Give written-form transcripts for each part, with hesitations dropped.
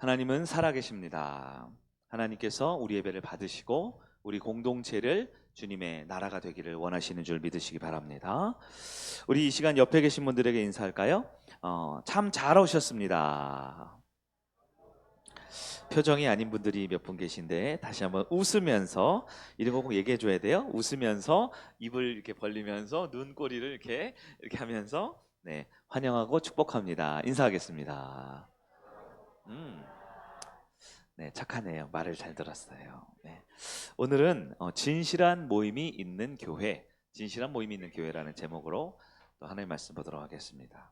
하나님은 살아계십니다. 하나님께서 우리 예배를 받으시고 우리 공동체를 주님의 나라가 되기를 원하시는 줄 믿으시기 바랍니다. 우리 이 시간 옆에 계신 분들에게 인사할까요? 참 잘 오셨습니다. 표정이 아닌 분들이 몇 분 계신데 다시 한번 웃으면서 이런 거 꼭 얘기해 줘야 돼요. 웃으면서 입을 이렇게 벌리면서 눈꼬리를 이렇게 하면서 네, 환영하고 축복합니다. 인사하겠습니다. 음. 네, 착하네요. 말을 잘 들었어요. 네. 오늘은 진실한 모임이 있는 교회, 진실한 모임이 있는 교회라는 제목으로 또 하나님의 말씀 보도록 하겠습니다.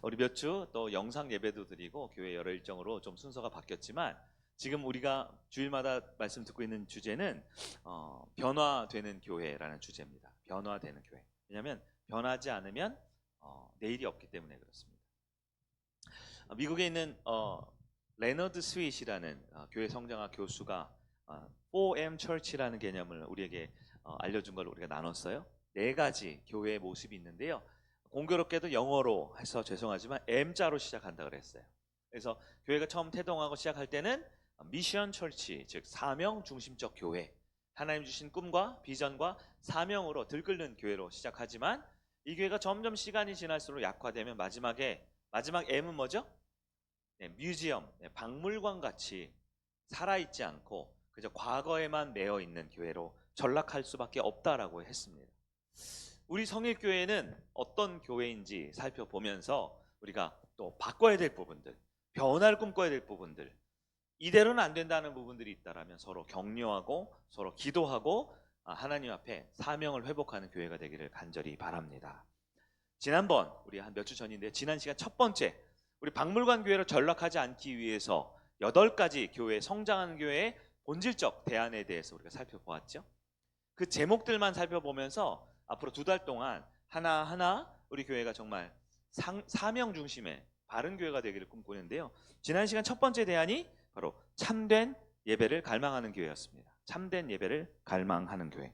우리 몇 주 또 영상 예배도 드리고 교회 여러 일정으로 좀 순서가 바뀌었지만 지금 우리가 주일마다 말씀 듣고 있는 주제는 변화되는 교회라는 주제입니다. 변화되는 교회. 왜냐하면 변하지 않으면 내일이 없기 때문에 그렇습니다. 미국에 있는 레너드 스윗이라는 교회 성장학 교수가 4M Church라는 개념을 우리에게 알려준 걸 우리가 나눴어요. 네 가지 교회의 모습이 있는데요. 공교롭게도 영어로 해서 죄송하지만 M자로 시작한다 그랬어요. 그래서 교회가 처음 태동하고 시작할 때는 미션 철치, 즉 사명 중심적 교회, 하나님 주신 꿈과 비전과 사명으로 들끓는 교회로 시작하지만 이 교회가 점점 시간이 지날수록 약화되면 마지막 M은 뭐죠? 네, 뮤지엄, 박물관 같이 살아있지 않고 그저 과거에만 매여 있는 교회로 전락할 수밖에 없다라고 했습니다. 우리 성일교회는 어떤 교회인지 살펴보면서 우리가 또 바꿔야 될 부분들, 변화를 꿈꿔야 될 부분들, 이대로는 안 된다는 부분들이 있다라면 서로 격려하고 서로 기도하고 하나님 앞에 사명을 회복하는 교회가 되기를 간절히 바랍니다. 지난번 우리 한 몇 주 전인데 지난 시간 첫 번째 우리 박물관 교회로 전락하지 않기 위해서 8가지 교회 성장하는 교회의 본질적 대안에 대해서 우리가 살펴보았죠. 그 제목들만 살펴보면서 앞으로 2달 동안 하나하나 우리 교회가 정말 사명 중심의 바른 교회가 되기를 꿈꾸는데요. 지난 시간 첫 번째 대안이 바로 참된 예배를 갈망하는 교회였습니다. 참된 예배를 갈망하는 교회.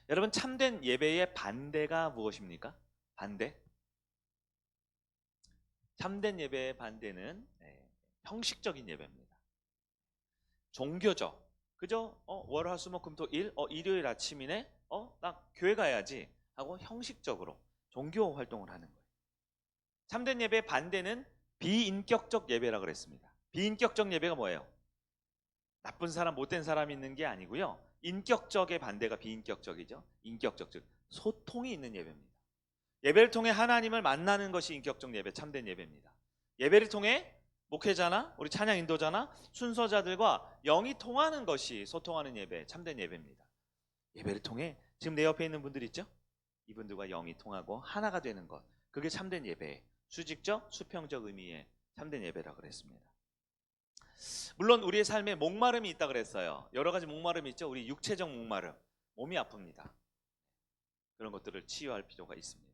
여러분, 참된 예배의 반대가 무엇입니까? 반대? 참된 예배의 반대는 형식적인 예배입니다. 종교적. 그저 월, 화, 수, 목, 금, 토, 일, 일요일 아침이네. 나 교회 가야지 하고 형식적으로 종교 활동을 하는 거예요. 참된 예배의 반대는 비인격적 예배라 그랬습니다. 비인격적 예배가 뭐예요? 나쁜 사람, 못된 사람이 있는 게 아니고요. 인격적의 반대가 비인격적이죠. 인격적, 즉 소통이 있는 예배입니다. 예배를 통해 하나님을 만나는 것이 인격적 예배, 참된 예배입니다. 예배를 통해 목회자나 우리 찬양 인도자나 순서자들과 영이 통하는 것이 소통하는 예배, 참된 예배입니다. 예배를 통해 지금 내 옆에 있는 분들 있죠? 이분들과 영이 통하고 하나가 되는 것, 그게 참된 예배, 수직적, 수평적 의미의 참된 예배라고 그랬습니다. 물론 우리의 삶에 목마름이 있다 그랬어요. 여러 가지 목마름이 있죠. 우리 육체적 목마름, 몸이 아픕니다. 그런 것들을 치유할 필요가 있습니다.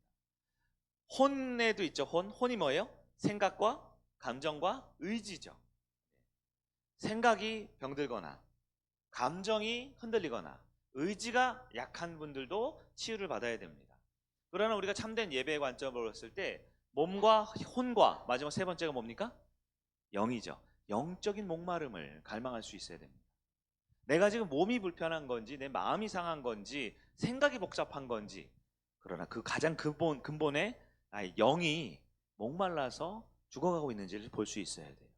혼에도 있죠. 혼이 뭐예요? 생각과 감정과 의지죠. 생각이 병들거나 감정이 흔들리거나 의지가 약한 분들도 치유를 받아야 됩니다. 그러나 우리가 참된 예배의 관점으로 봤을 때 몸과 혼과 마지막 세 번째가 뭡니까? 영이죠. 영적인 목마름을 갈망할 수 있어야 됩니다. 내가 지금 몸이 불편한 건지 내 마음이 상한 건지 생각이 복잡한 건지, 그러나 그 가장 근본에 나의 영이 목말라서 죽어가고 있는지를 볼 수 있어야 돼요.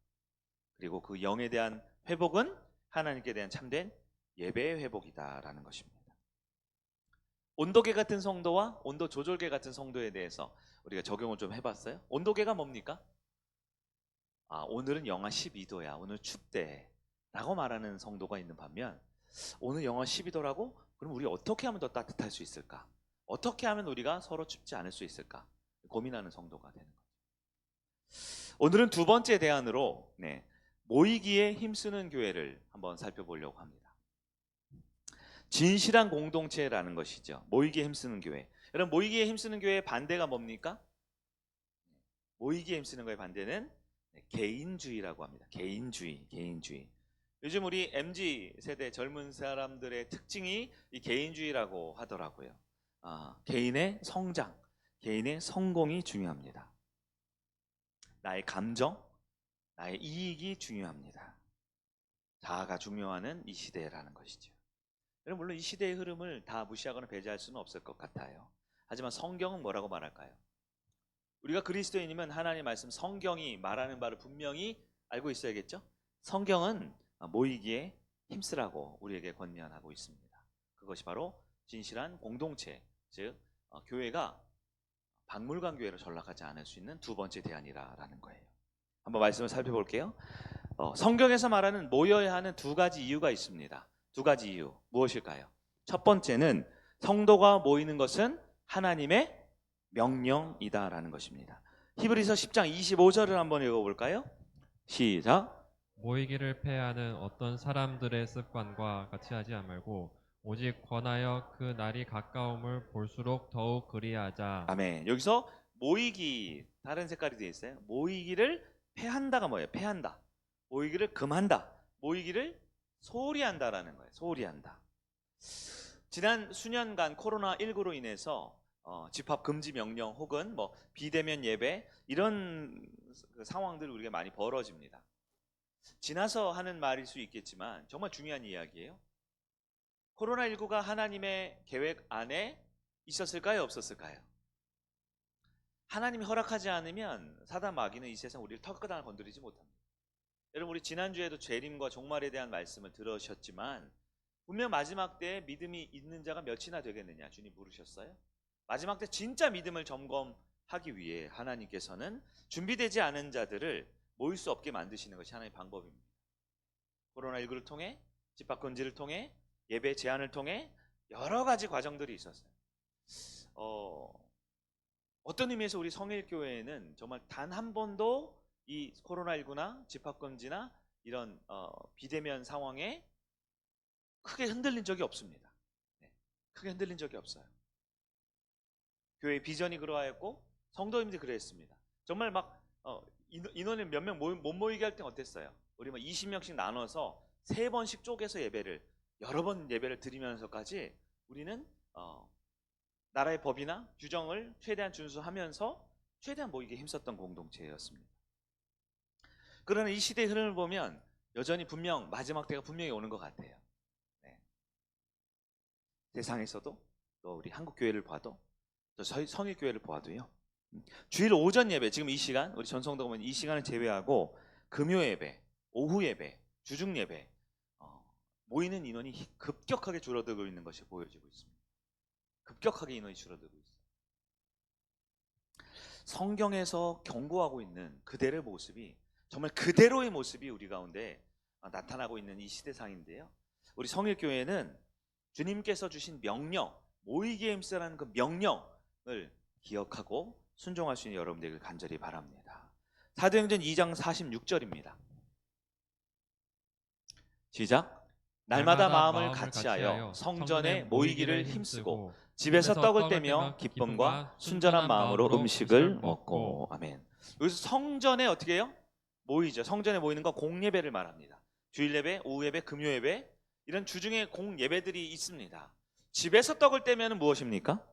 그리고 그 영에 대한 회복은 하나님께 대한 참된 예배의 회복이다라는 것입니다. 온도계 같은 성도와 온도 조절계 같은 성도에 대해서 우리가 적용을 좀 해봤어요. 온도계가 뭡니까? 오늘은 영하 12도야. 오늘 춥대. 라고 말하는 성도가 있는 반면, 오늘 영하 12도라고? 그럼 우리 어떻게 하면 더 따뜻할 수 있을까? 어떻게 하면 우리가 서로 춥지 않을 수 있을까? 고민하는 성도가 되는 거죠. 오늘은 두 번째 대안으로 모이기에 힘쓰는 교회를 한번 살펴보려고 합니다. 진실한 공동체라는 것이죠. 모이기에 힘쓰는 교회. 여러분, 모이기에 힘쓰는 교회의 반대가 뭡니까? 모이기에 힘쓰는 거의 반대는 개인주의라고 합니다. 개인주의. 요즘 우리 MZ세대 젊은 사람들의 특징이 이 개인주의라고 하더라고요. 개인의 성장, 개인의 성공이 중요합니다. 나의 감정, 나의 이익이 중요합니다. 자아가 중요하는 이 시대라는 것이죠. 여러분, 물론 이 시대의 흐름을 다 무시하거나 배제할 수는 없을 것 같아요. 하지만 성경은 뭐라고 말할까요? 우리가 그리스도인이면 하나님의 말씀 성경이 말하는 바를 분명히 알고 있어야겠죠? 성경은 모이기에 힘쓰라고 우리에게 권면하고 있습니다. 그것이 바로 진실한 공동체, 즉 교회가 박물관 교회로 전락하지 않을 수 있는 두 번째 대안이라는 거예요. 한번 말씀을 살펴볼게요. 성경에서 말하는 모여야 하는 두 가지 이유가 있습니다. 두 가지 이유 무엇일까요? 첫 번째는 성도가 모이는 것은 하나님의 명령이다라는 것입니다. 히브리서 10장 25절을 한번 읽어볼까요? 시작. 모이기를 패하는 어떤 사람들의 습관과 같이 하지 말고 오직 권하여 그 날이 가까움을 볼수록 더욱 그리하자. 아멘. 여기서 모이기, 다른 색깔이 되어 있어요. 모이기를 패한다가 뭐예요? 패한다. 모이기를 금한다. 모이기를 소홀히 한다라는 거예요. 소홀히 한다. 지난 수년간 코로나19로 인해서 집합 금지 명령 혹은 뭐 비대면 예배 이런 상황들 우리가 많이 벌어집니다. 지나서 하는 말일 수 있겠지만 정말 중요한 이야기예요. 코로나19가 하나님의 계획 안에 있었을까요? 없었을까요? 하나님이 허락하지 않으면 사단 마귀는 이 세상 우리를 턱끝 하나 건드리지 못합니다. 여러분, 우리 지난주에도 재림과 종말에 대한 말씀을 들으셨지만 분명 마지막 때에 믿음이 있는 자가 몇이나 되겠느냐 주님 물으셨어요. 마지막 때 진짜 믿음을 점검하기 위해 하나님께서는 준비되지 않은 자들을 모일 수 없게 만드시는 것이 하나님의 방법입니다. 코로나19를 통해, 집합금지를 통해, 예배 제한을 통해 여러 가지 과정들이 있었어요. 어떤 의미에서 우리 성일교회는 정말 단 한 번도 이 코로나19나 집합금지나 이런 비대면 상황에 크게 흔들린 적이 없습니다. 네, 크게 흔들린 적이 없어요. 교회 비전이 그러하였고 성도님들이 그랬습니다. 정말 막 인원을 몇 명 못 모이게 할 땐 어땠어요? 우리 막 20명씩 나눠서 3번씩 쪼개서 예배를 여러 번 예배를 드리면서까지 우리는 나라의 법이나 규정을 최대한 준수하면서 최대한 모이게 힘썼던 공동체였습니다. 그러나 이 시대의 흐름을 보면 여전히 분명 마지막 때가 분명히 오는 것 같아요. 네. 세상에서도 또 우리 한국교회를 봐도 또 성일교회를 보아도요. 주일 오전 예배, 지금 이 시간 우리 전성도 보면 이 시간을 제외하고 금요 예배, 오후 예배, 주중 예배 모이는 인원이 급격하게 줄어들고 있는 것이 보여지고 있습니다. 급격하게 인원이 줄어들고 있어요. 성경에서 경고하고 있는 그대로의 모습이 정말 그대로의 모습이 우리 가운데 나타나고 있는 이 시대상인데요. 우리 성일교회는 주님께서 주신 명령, 모이기에 힘쓰라는 그 명령을 기억하고 순종할 수 있는 여러분 되길 간절히 바랍니다. 사도행전 2장 46절입니다. 시작. 날마다 마음을 같이하여 성전에 모이기를 힘쓰고 집에서 떡을 떼며 기쁨과 순전한 마음으로 음식을 먹고. 아멘. 여기서 성전에 어떻게 해요? 모이죠. 성전에 모이는 건 공예배를 말합니다. 주일 예배, 오후 예배, 금요 예배 이런 주중에 공예배들이 있습니다. 집에서 떡을 떼면 무엇입니까?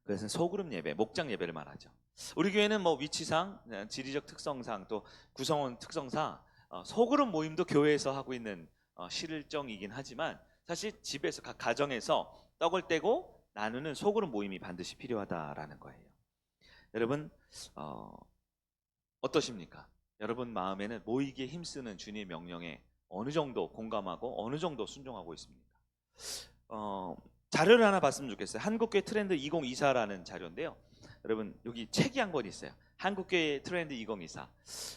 그래서 소그룹 예배, 목장 예배를 말하죠. 우리 교회는 뭐 위치상, 지리적 특성상 또 구성원 특성상 소그룹 모임도 교회에서 하고 있는 실정이긴 하지만 사실 집에서 각 가정에서 떡을 떼고 나누는 소그룹 모임이 반드시 필요하다라는 거예요. 여러분 어떠십니까? 여러분 마음에는 모이기에 힘쓰는 주님의 명령에 어느 정도 공감하고 어느 정도 순종하고 있습니까? 자료를 하나 봤으면 좋겠어요. 한국교회 트렌드 2024라는 자료인데요. 여러분 여기 책이 한 권 있어요. 한국교회 트렌드 2024.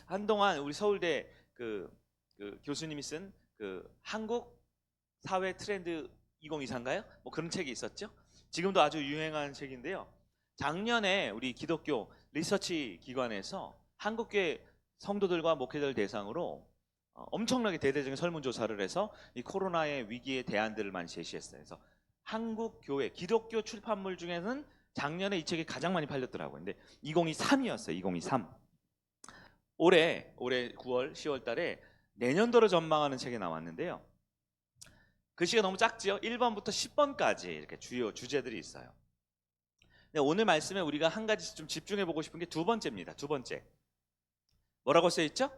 한동안 우리 서울대 그 교수님이 쓴 그 한국 사회 트렌드 2024인가요? 뭐 그런 책이 있었죠. 지금도 아주 유행한 책인데요. 작년에 우리 기독교 리서치 기관에서 한국교회 성도들과 목회자들 대상으로 엄청나게 대대적인 설문조사를 해서 이 코로나의 위기의 대안들을 많이 제시했어요. 그래서 한국 교회 기독교 출판물 중에는 작년에 이 책이 가장 많이 팔렸더라고요. 근데 2023이었어요. 2023. 올해 9월, 10월 달에 내년도를 전망하는 책이 나왔는데요. 글씨가 너무 작지요? 1번부터 10번까지 이렇게 주요 주제들이 있어요. 근데 오늘 말씀에 우리가 한 가지 좀 집중해 보고 싶은 게 두 번째입니다. 두 번째. 뭐라고 써 있죠?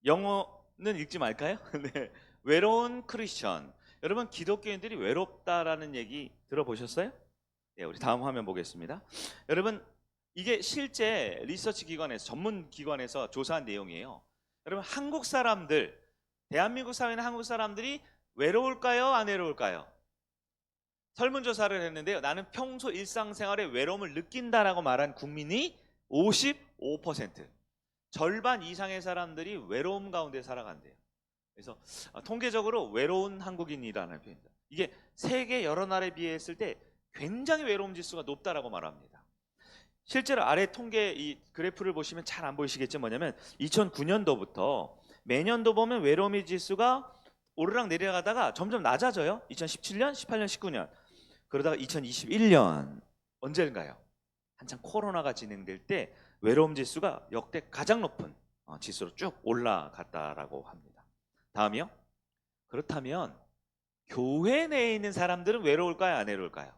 영어는 읽지 말까요? 네. 외로운 크리스천. 여러분 기독교인들이 외롭다라는 얘기 들어보셨어요? 네, 우리 다음 화면 보겠습니다. 여러분 이게 실제 리서치 기관에서 전문 기관에서 조사한 내용이에요. 여러분 한국 사람들, 대한민국 사회는 한국 사람들이 외로울까요? 안 외로울까요? 설문조사를 했는데요. 나는 평소 일상생활에 외로움을 느낀다라고 말한 국민이 55%. 절반 이상의 사람들이 외로움 가운데 살아간대요. 그래서 통계적으로 외로운 한국인이라는 표현입니다. 이게 세계 여러 나라에 비했을 때 굉장히 외로움 지수가 높다라고 말합니다. 실제로 아래 통계 이 그래프를 보시면 잘 안 보이시겠지만 뭐냐면 2009년도부터 매년도 보면 외로움의 지수가 오르락 내려가다가 점점 낮아져요. 2017년, 18년, 19년. 그러다가 2021년 언제인가요? 한창 코로나가 진행될 때 외로움 지수가 역대 가장 높은 지수로 쭉 올라갔다라고 합니다. 다음이요. 그렇다면 교회 내에 있는 사람들은 외로울까요? 안 외로울까요?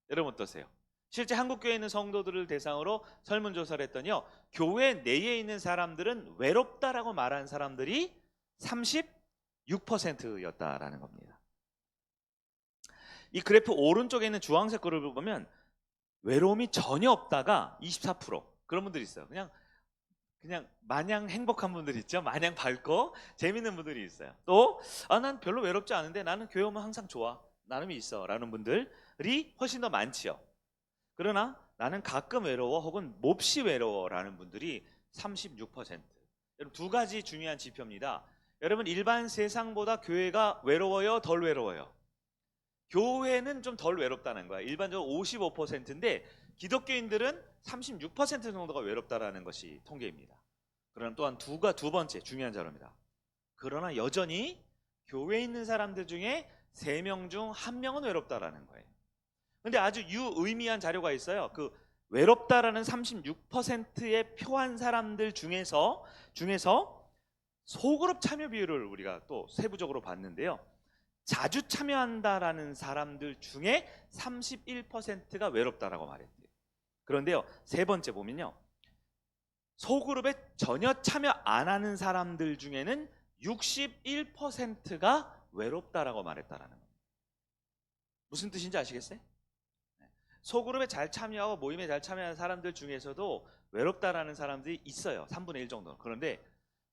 여러분 어떠세요? 실제 한국교회에 있는 성도들을 대상으로 설문조사를 했더니요. 교회 내에 있는 사람들은 외롭다라고 말한 사람들이 36%였다라는 겁니다. 이 그래프 오른쪽에 있는 주황색 그룹을 보면 외로움이 전혀 없다가 24%. 그런 분들이 있어요. 그냥 마냥 행복한 분들이 있죠. 마냥 밝고 재밌는 분들이 있어요. 또 난 별로 외롭지 않은데 나는 교회 오면 항상 좋아. 나름이 있어 라는 분들이 훨씬 더 많지요. 그러나 나는 가끔 외로워 혹은 몹시 외로워 라는 분들이 36%. 여러분 두 가지 중요한 지표입니다. 여러분 일반 세상보다 교회가 외로워요? 덜 외로워요? 교회는 좀 덜 외롭다는 거야. 일반적으로 55%인데 기독교인들은 36% 정도가 외롭다라는 것이 통계입니다. 그러나 또한 두 번째 중요한 자료입니다. 그러나 여전히 교회에 있는 사람들 중에 3명 중 1명은 외롭다라는 거예요. 근데 아주 유의미한 자료가 있어요. 그 외롭다라는 36%에 표한 사람들 중에서 소그룹 참여 비율을 우리가 또 세부적으로 봤는데요. 자주 참여한다라는 사람들 중에 31%가 외롭다라고 말했대요. 그런데요, 세 번째 보면요. 소그룹에 전혀 참여 안 하는 사람들 중에는 61%가 외롭다라고 말했다라는 거예요. 무슨 뜻인지 아시겠어요? 소그룹에 잘 참여하고 모임에 잘 참여하는 사람들 중에서도 외롭다라는 사람들이 있어요. 3분의 1 정도. 그런데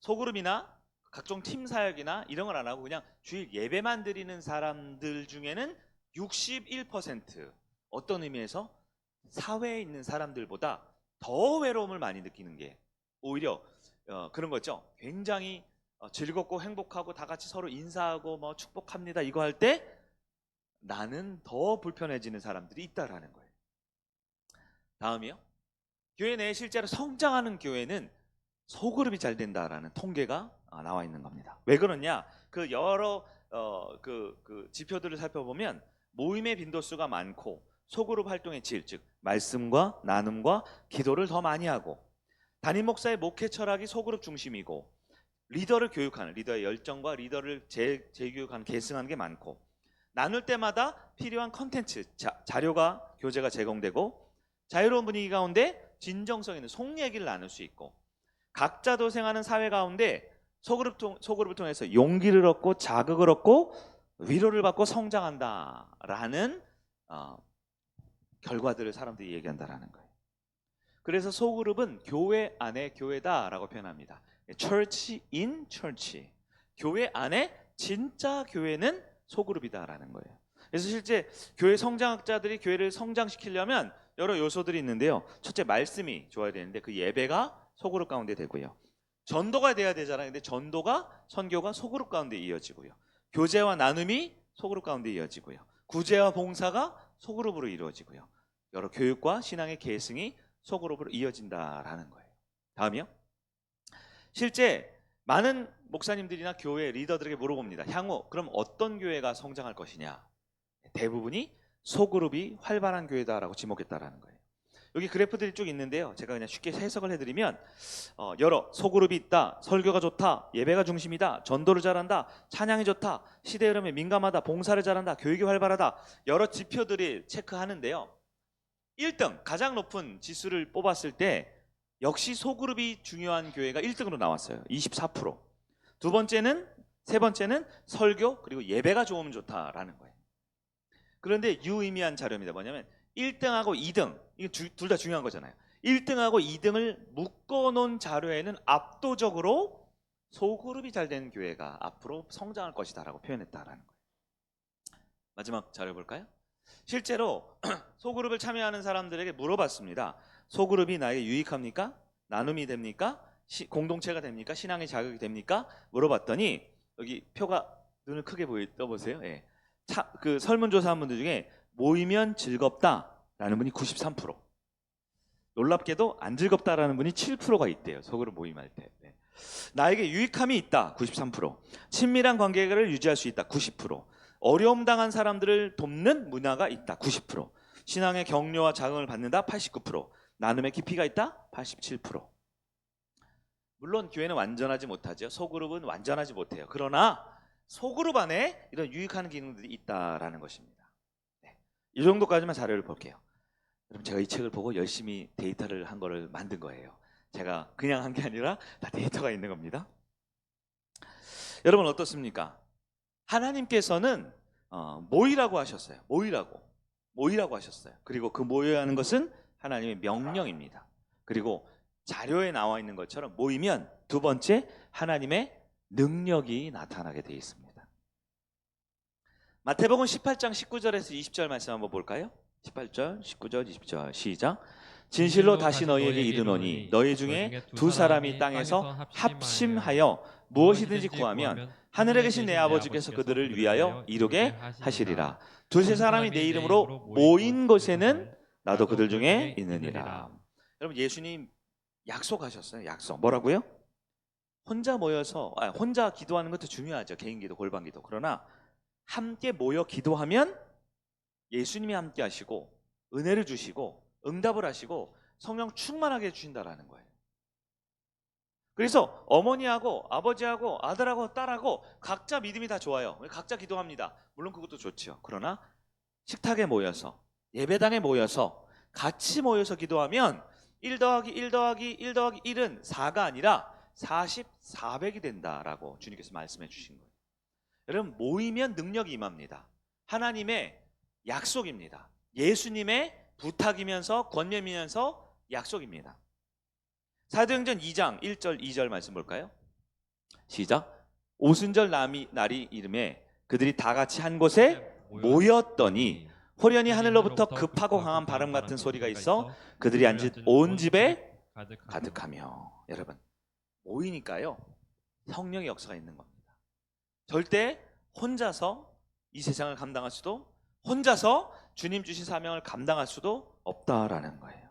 소그룹이나 각종 팀 사역이나 이런 걸 안 하고 그냥 주일 예배만 드리는 사람들 중에는 61% 어떤 의미에서 사회에 있는 사람들보다 더 외로움을 많이 느끼는 게 오히려 그런 거죠. 굉장히 즐겁고 행복하고 다 같이 서로 인사하고 뭐 축복합니다 이거 할 때 나는 더 불편해지는 사람들이 있다라는 거예요. 다음이요. 교회 내에 실제로 성장하는 교회는 소그룹이 잘 된다라는 통계가 나와 있는 겁니다. 왜 그러냐? 그 여러 그 지표들을 살펴보면 모임의 빈도수가 많고 소그룹 활동의 질, 즉 말씀과 나눔과 기도를 더 많이 하고 담임 목사의 목회 철학이 소그룹 중심이고 리더를 교육하는 리더의 열정과 리더를 재교육하는 계승하는 게 많고 나눌 때마다 필요한 컨텐츠, 자료가 교재가 제공되고 자유로운 분위기 가운데 진정성 있는 속 얘기를 나눌 수 있고 각자 도생하는 사회 가운데 소그룹을 통해서 용기를 얻고 자극을 얻고 위로를 받고 성장한다라는 결과들을 사람들이 얘기한다라는 거예요. 그래서 소그룹은 교회 안에 교회다라고 표현합니다. Church in Church. 교회 안에 진짜 교회는 소그룹이다라는 거예요. 그래서 실제 교회 성장학자들이 교회를 성장시키려면 여러 요소들이 있는데요. 첫째 말씀이 좋아야 되는데 그 예배가 소그룹 가운데 되고요. 전도가 돼야 되잖아요. 근데 전도가 선교가 소그룹 가운데 이어지고요. 교제와 나눔이 소그룹 가운데 이어지고요. 구제와 봉사가 소그룹으로 이루어지고요. 여러 교육과 신앙의 계승이 소그룹으로 이어진다라는 거예요. 다음이요. 실제 많은 목사님들이나 교회 리더들에게 물어봅니다. 향후 그럼 어떤 교회가 성장할 것이냐? 대부분이 소그룹이 활발한 교회다라고 지목했다라는 거예요. 여기 그래프들이 쭉 있는데요. 제가 그냥 쉽게 해석을 해드리면 여러 소그룹이 있다, 설교가 좋다, 예배가 중심이다, 전도를 잘한다, 찬양이 좋다, 시대 흐름에 민감하다, 봉사를 잘한다, 교육이 활발하다 여러 지표들이 체크하는데요. 1등 가장 높은 지수를 뽑았을 때 역시 소그룹이 중요한 교회가 1등으로 나왔어요. 24%. 세 번째는 설교 그리고 예배가 좋으면 좋다라는 거예요. 그런데 유의미한 자료입니다. 뭐냐면 1등하고 2등, 이게 둘 다 중요한 거잖아요. 1등하고 2등을 묶어놓은 자료에는 압도적으로 소그룹이 잘 되는 교회가 앞으로 성장할 것이다라고 표현했다라는 거예요. 마지막 자료 볼까요? 실제로 소그룹을 참여하는 사람들에게 물어봤습니다. 소그룹이 나에게 유익합니까? 나눔이 됩니까? 공동체가 됩니까? 신앙의 자극이 됩니까? 물어봤더니 여기 표가 눈을 크게 떠보세요. 예. 그 설문조사한 분들 중에 모이면 즐겁다라는 분이 93%, 놀랍게도 안 즐겁다라는 분이 7%가 있대요. 소그룹 모임할 때. 네. 나에게 유익함이 있다 93%, 친밀한 관계를 유지할 수 있다 90%, 어려움 당한 사람들을 돕는 문화가 있다 90%, 신앙의 격려와 자극을 받는다 89%, 나눔의 깊이가 있다 87%. 물론 교회는 완전하지 못하죠. 소그룹은 완전하지 못해요. 그러나 소그룹 안에 이런 유익하는 기능들이 있다라는 것입니다. 네. 이 정도까지만 자료를 볼게요. 여러분, 제가 이 책을 보고 열심히 데이터를 한 거를 만든 거예요. 제가 그냥 한 게 아니라 다 데이터가 있는 겁니다. 여러분 어떻습니까? 하나님께서는 모이라고 하셨어요. 모이라고 하셨어요. 그리고 그 모여야 하는 것은 하나님의 명령입니다. 그리고 자료에 나와 있는 것처럼 모이면 두 번째, 하나님의 능력이 나타나게 되어 있습니다. 마태복음 18장 19절에서 20절 말씀 한번 볼까요? 18절, 19절, 20절 시작. 진실로 다시 너희에게 이르노니 너희 중에 두 사람이 땅에서 합심하여 무엇이든지 구하면 하늘에 계신 내 아버지께서 그들을 위하여 이루게 하시리라. 두세 사람이 내 이름으로 모인 곳에는 나도 그들 중에 있느니라. 여러분, 예수님 약속하셨어요. 약속. 뭐라고요? 혼자 기도하는 것도 중요하죠. 개인 기도, 골방 기도. 그러나 함께 모여 기도하면 예수님이 함께 하시고 은혜를 주시고 응답을 하시고 성령 충만하게 해주신다라는 거예요. 그래서 어머니하고 아버지하고 아들하고 딸하고 각자 믿음이 다 좋아요. 각자 기도합니다. 물론 그것도 좋죠. 그러나 식탁에 모여서, 예배당에 모여서 같이 모여서 기도하면 1 더하기 1 더하기 1 더하기 1은 4가 아니라 40, 400이 된다라고 주님께서 말씀해 주신 거예요. 여러분, 모이면 능력이 임합니다. 하나님의 약속입니다. 예수님의 부탁이면서 권면이면서 약속입니다. 사도행전 2장 1절 2절 말씀 볼까요? 시작. 오순절 날이 이름에 그들이 다 같이 한 곳에 모였더니 호련히 하늘로부터 급하고 강한 바람 같은 소리가 있어 그들이 앉은 온 집에 가득하며. 여러분, 모이니까요 성령의 역사가 있는 겁니다. 절대 혼자서 이 세상을 감당할 수도, 혼자서 주님 주신 사명을 감당할 수도 없다라는 거예요.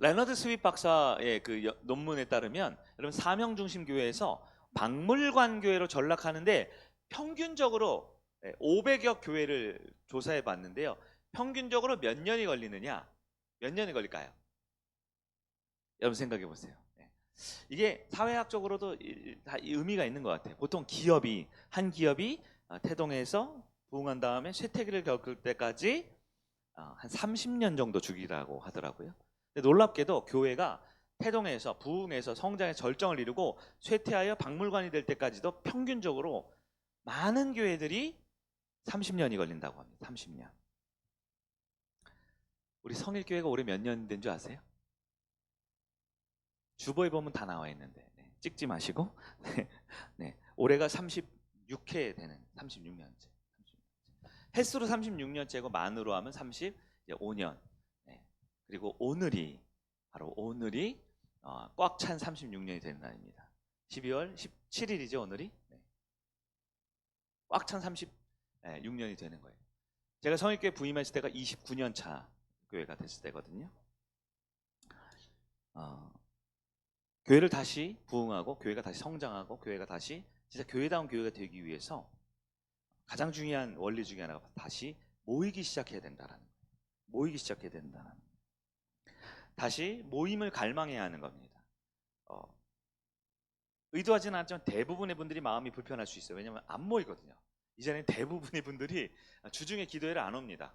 레너드 스윗 박사의 그 논문에 따르면 여러분, 사명 중심 교회에서 박물관 교회로 전락하는데 평균적으로 500여 교회를 조사해 봤는데요. 평균적으로 몇 년이 걸리느냐? 몇 년이 걸릴까요? 여러분 생각해 보세요. 이게 사회학적으로도 다 의미가 있는 것 같아요. 보통 한 기업이 태동해서 부흥한 다음에 쇠퇴기를 겪을 때까지 한 30년 정도 주기라고 하더라고요. 근데 놀랍게도 교회가 태동해서 부흥해서 성장의 절정을 이루고 쇠퇴하여 박물관이 될 때까지도 평균적으로 많은 교회들이 30년이 걸린다고 합니다. 30년. 우리 성일교회가 올해 몇 년 된 줄 아세요? 주보에 보면 다 나와 있는데 찍지 마시고 네, 올해가 36회 되는 36년째. 횟수로 36년째고 만으로 하면 35년. 그리고 오늘이 꽉 찬 36년이 되는 날입니다. 12월 17일이죠 오늘이. 꽉 찬 36년이 되는 거예요. 제가 성일교회 부임했을 때가 29년 차 교회가 됐을 때거든요. 교회를 다시 부흥하고 교회가 다시 성장하고 교회가 다시 진짜 교회다운 교회가 되기 위해서 가장 중요한 원리 중에 하나가 다시 모이기 시작해야 된다는 거예요. 모이기 시작해야 된다는 거예요. 다시 모임을 갈망해야 하는 겁니다. 의도하지는 않지만 대부분의 분들이 마음이 불편할 수 있어요. 왜냐하면 안 모이거든요. 이제는 대부분의 분들이 주중에 기도회를 안 옵니다.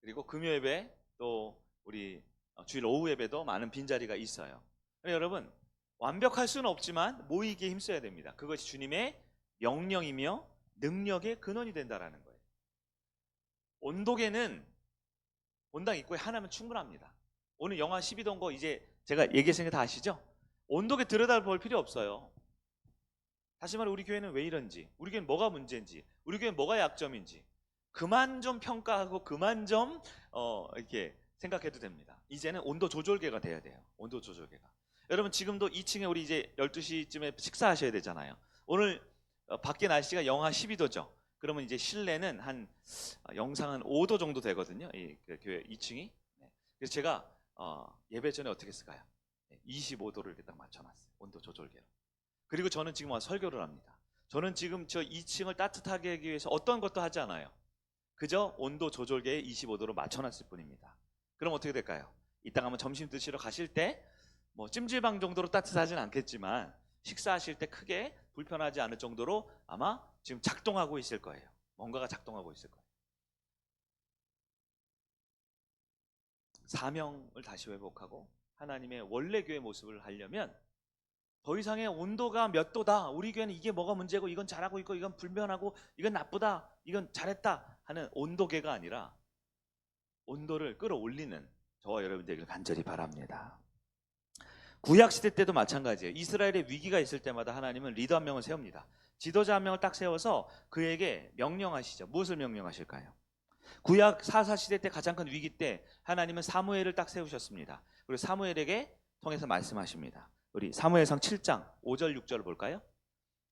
그리고 금요예배 또 우리 주일 오후 예배도 많은 빈자리가 있어요. 여러분, 완벽할 수는 없지만 모이기에 힘써야 됩니다. 그것이 주님의 명령이며 능력의 근원이 된다라는 거예요. 온도계는 본당 입구에 하나면 충분합니다. 오늘 영하 12도인 거 이제 제가 얘기했으니까 다 아시죠? 온도계 들여다볼 필요 없어요. 다시 말해 우리 교회는 왜 이런지, 우리 교회는 뭐가 문제인지, 우리 교회는 뭐가 약점인지 그만 좀 평가하고 그만 좀 이렇게 생각해도 됩니다. 이제는 온도 조절계가 돼야 돼요. 온도 조절계가. 여러분 지금도 2층에 우리 이제 12시쯤에 식사하셔야 되잖아요. 오늘 밖에 날씨가 영하 12도죠. 그러면 이제 실내는 한 영상 한 5도 정도 되거든요. 그 교회 2층이. 그래서 제가 예배 전에 어떻게 했을까요? 25도를 이렇게 딱 맞춰놨어요. 온도 조절계로. 그리고 저는 지금 와서 설교를 합니다. 저는 지금 저 2층을 따뜻하게 하기 위해서 어떤 것도 하지 않아요. 그저 온도 조절계에 25도로 맞춰놨을 뿐입니다. 그럼 어떻게 될까요? 이따가 한번 점심 드시러 가실 때 뭐 찜질방 정도로 따뜻하진 않겠지만 식사하실 때 크게 불편하지 않을 정도로 아마 지금 작동하고 있을 거예요. 뭔가가 작동하고 있을 거예요. 사명을 다시 회복하고 하나님의 원래 교회 모습을 하려면 더 이상의 온도가 몇 도다, 우리 교회는 이게 뭐가 문제고 이건 잘하고 있고 이건 불편하고 이건 나쁘다, 이건 잘했다 하는 온도계가 아니라 온도를 끌어올리는 저와 여러분 되기를 간절히 바랍니다. 구약시대 때도 마찬가지예요. 이스라엘의 위기가 있을 때마다 하나님은 리더 한 명을 세웁니다. 지도자 한 명을 딱 세워서 그에게 명령하시죠. 무엇을 명령하실까요? 구약 사사시대 때 가장 큰 위기 때 하나님은 사무엘을 딱 세우셨습니다. 그리고 사무엘에게 통해서 말씀하십니다. 우리 사무엘상 7장 5절 6절을 볼까요?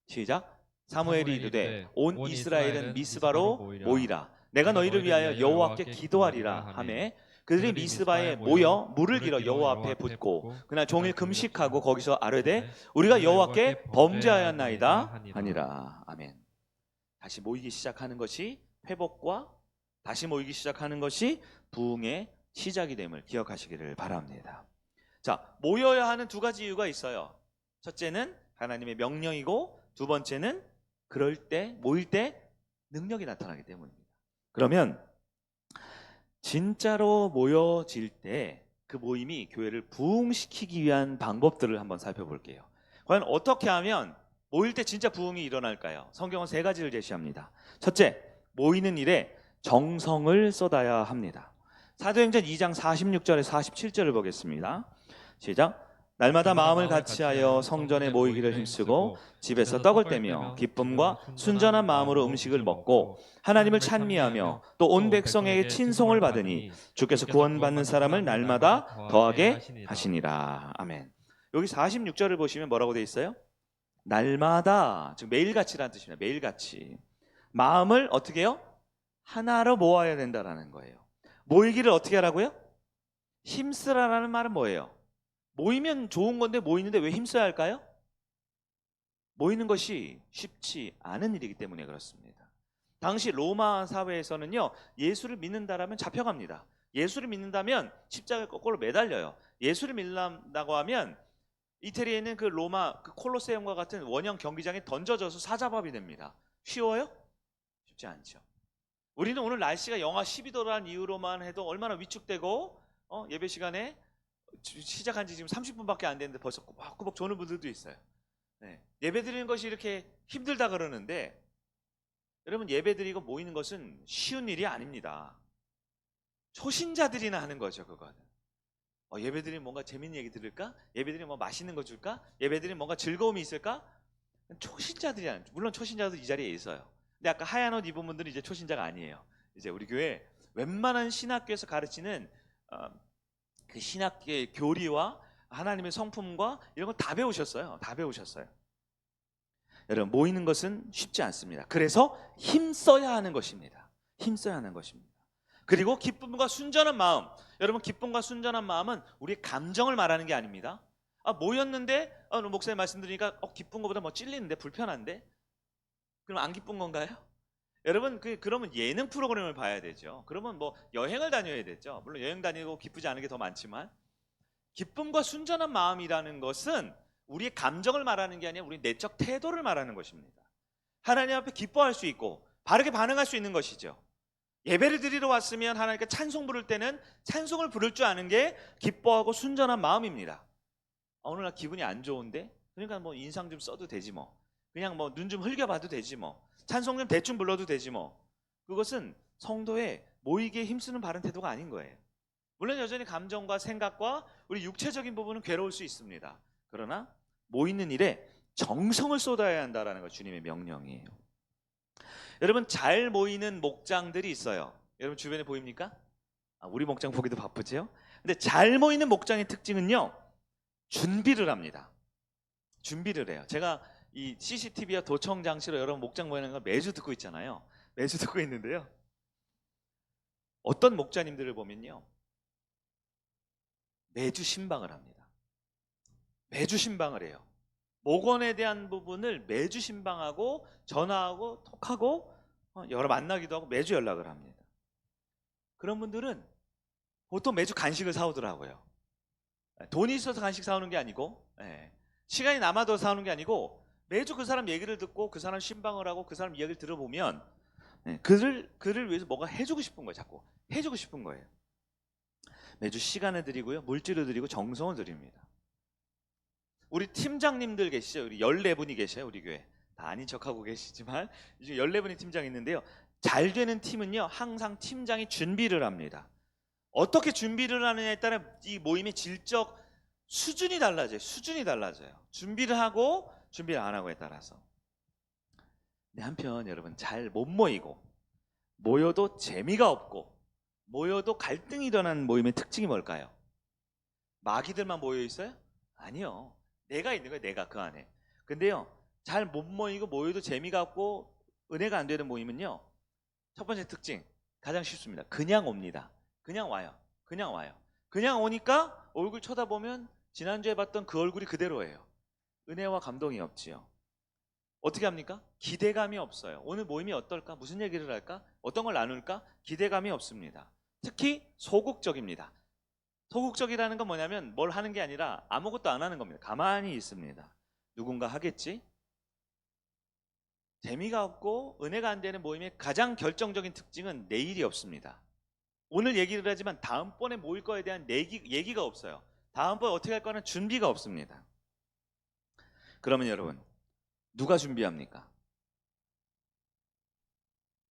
시작. 사무엘이 이르되 온 이스라엘은 미스바로 모이라. 내가 너희를 위하여 여호와께 기도하리라 하매 그들이 미스바에 모여 물을 길어 여호와 앞에 붓고 그날 종일 금식하고 거기서 아뢰되 우리가 여호와께 범죄하였나이다 하니라. 아멘. 다시 모이기 시작하는 것이 회복과 다시 모이기 시작하는 것이 부흥의 시작이 됨을 기억하시기를 바랍니다. 자, 모여야 하는 두 가지 이유가 있어요. 첫째는 하나님의 명령이고 두 번째는 그럴 때 모일 때 능력이 나타나기 때문입니다. 그러면 진짜로 모여질 때 그 모임이 교회를 부흥시키기 위한 방법들을 한번 살펴볼게요. 과연 어떻게 하면 모일 때 진짜 부흥이 일어날까요? 성경은 세 가지를 제시합니다. 첫째, 모이는 일에 정성을 쏟아야 합니다. 사도행전 2장 46절에 47절을 보겠습니다. 시작. 날마다 마음을 같이하여 성전에 모이기를 힘쓰고 집에서 떡을 떼며 기쁨과 순전한 마음으로 음식을 먹고 하나님을 찬미하며 또 온 백성에게 친송을 받으니 주께서 구원받는 사람을 날마다 더하게 하시니라. 아멘. 여기 46절을 보시면 뭐라고 되어 있어요? 날마다, 즉 매일같이라는 뜻입니다. 매일같이 마음을 어떻게 해요? 하나로 모아야 된다라는 거예요. 모이기를 어떻게 하라고요? 힘쓰라라는 말은 뭐예요? 모이면 좋은 건데 모이는데 왜 힘써야 할까요? 모이는 것이 쉽지 않은 일이기 때문에 그렇습니다. 당시 로마 사회에서는요, 예수를 믿는다라면 잡혀갑니다. 예수를 믿는다면 십자가에 거꾸로 매달려요. 예수를 믿는다고 하면 이태리에 있는 그 로마 그 콜로세움과 같은 원형 경기장에 던져져서 사자밥이 됩니다. 쉬워요? 쉽지 않죠. 우리는 오늘 날씨가 영하 12도라는 이유로만 해도 얼마나 위축되고 예배 시간에 시작한 지 지금 30분밖에 안 됐는데 벌써 꾸벅꾸벅 조는 분들도 있어요. 네. 예배 드리는 것이 이렇게 힘들다 그러는데 여러분 예배 드리고 모이는 것은 쉬운 일이 아닙니다. 초신자들이나 하는 거죠. 그거는 예배 드리면 뭔가 재밌는 얘기 들을까? 예배 드리면 뭐 맛있는 거 줄까? 예배 드리면 뭔가 즐거움이 있을까? 초신자들이 아니죠. 물론 초신자도 이 자리에 있어요. 근데 아까 하얀 옷 입은 분들은 이제 초신자가 아니에요. 이제 우리 교회 웬만한 신학교에서 가르치는 그 신학계의 교리와 하나님의 성품과 이런 걸 다 배우셨어요. 다 배우셨어요. 여러분 모이는 것은 쉽지 않습니다. 그래서 힘써야 하는 것입니다. 힘써야 하는 것입니다. 그리고 기쁨과 순전한 마음. 여러분 기쁨과 순전한 마음은 우리의 감정을 말하는 게 아닙니다. 모였는데 목사님 말씀드리니까 기쁜 것보다 뭐 찔리는데 불편한데 그럼 안 기쁜 건가요? 여러분 그러면 예능 프로그램을 봐야 되죠. 그러면 뭐 여행을 다녀야 되죠. 물론 여행 다니고 기쁘지 않은 게 더 많지만 기쁨과 순전한 마음이라는 것은 우리의 감정을 말하는 게 아니라 우리 내적 태도를 말하는 것입니다. 하나님 앞에 기뻐할 수 있고 바르게 반응할 수 있는 것이죠. 예배를 드리러 왔으면 하나님께 찬송 부를 때는 찬송을 부를 줄 아는 게 기뻐하고 순전한 마음입니다. 어느 날 기분이 안 좋은데 그러니까 뭐 인상 좀 써도 되지 뭐. 그냥 뭐 눈 좀 흘겨봐도 되지 뭐. 찬송 좀 대충 불러도 되지 뭐. 그것은 성도의 모이기에 힘쓰는 바른 태도가 아닌 거예요. 물론 여전히 감정과 생각과 우리 육체적인 부분은 괴로울 수 있습니다. 그러나 모이는 일에 정성을 쏟아야 한다는 것 주님의 명령이에요. 여러분 잘 모이는 목장들이 있어요. 여러분 주변에 보입니까? 우리 목장 보기도 바쁘죠? 근데 잘 모이는 목장의 특징은요. 준비를 합니다. 준비를 해요. 제가 이 CCTV와 도청 장치로 여러분 목장 모이는 걸 매주 듣고 있잖아요. 매주 듣고 있는데요. 어떤 목자님들을 보면요. 매주 신방을 합니다. 매주 신방을 해요. 목원에 대한 부분을 매주 신방하고 전화하고 톡하고 여러 만나기도 하고 매주 연락을 합니다. 그런 분들은 보통 매주 간식을 사오더라고요. 돈이 있어서 간식 사오는 게 아니고 시간이 남아도 사오는 게 아니고 매주 그 사람 얘기를 듣고 그 사람 신방을 하고 그 사람 이야기를 들어보면 그를 위해서 뭐가 해주고 싶은 거예요. 자꾸 해주고 싶은 거예요. 매주 시간을 드리고요. 물질을 드리고 정성을 드립니다. 우리 팀장님들 계시죠? 우리 14분이 계셔요. 우리 교회. 다 아닌 척하고 계시지만 이제 14분의 팀장이 있는데요. 잘 되는 팀은요. 항상 팀장이 준비를 합니다. 어떻게 준비를 하느냐에 따라 이 모임의 질적 수준이 달라져요. 수준이 달라져요. 준비를 하고 준비를 안 하고에 따라서. 근데 한편 여러분 잘 못 모이고 모여도 재미가 없고 모여도 갈등이 일어나는 모임의 특징이 뭘까요? 마귀들만 모여 있어요? 아니요. 내가 있는 거예요. 내가 그 안에. 근데요. 잘 못 모이고 모여도 재미가 없고 은혜가 안 되는 모임은요. 첫 번째 특징 가장 쉽습니다. 그냥 옵니다. 그냥 와요. 그냥 와요. 그냥 오니까 얼굴 쳐다보면 지난주에 봤던 그 얼굴이 그대로예요. 은혜와 감동이 없지요. 어떻게 합니까? 기대감이 없어요. 오늘 모임이 어떨까? 무슨 얘기를 할까? 어떤 걸 나눌까? 기대감이 없습니다. 특히 소극적입니다. 소극적이라는 건 뭐냐면 뭘 하는 게 아니라 아무것도 안 하는 겁니다. 가만히 있습니다. 누군가 하겠지? 재미가 없고 은혜가 안 되는 모임의 가장 결정적인 특징은 내일이 없습니다. 오늘 얘기를 하지만 다음번에 모일 거에 대한 얘기가 없어요. 다음번에 어떻게 할 거는 준비가 없습니다. 그러면 여러분 누가 준비합니까?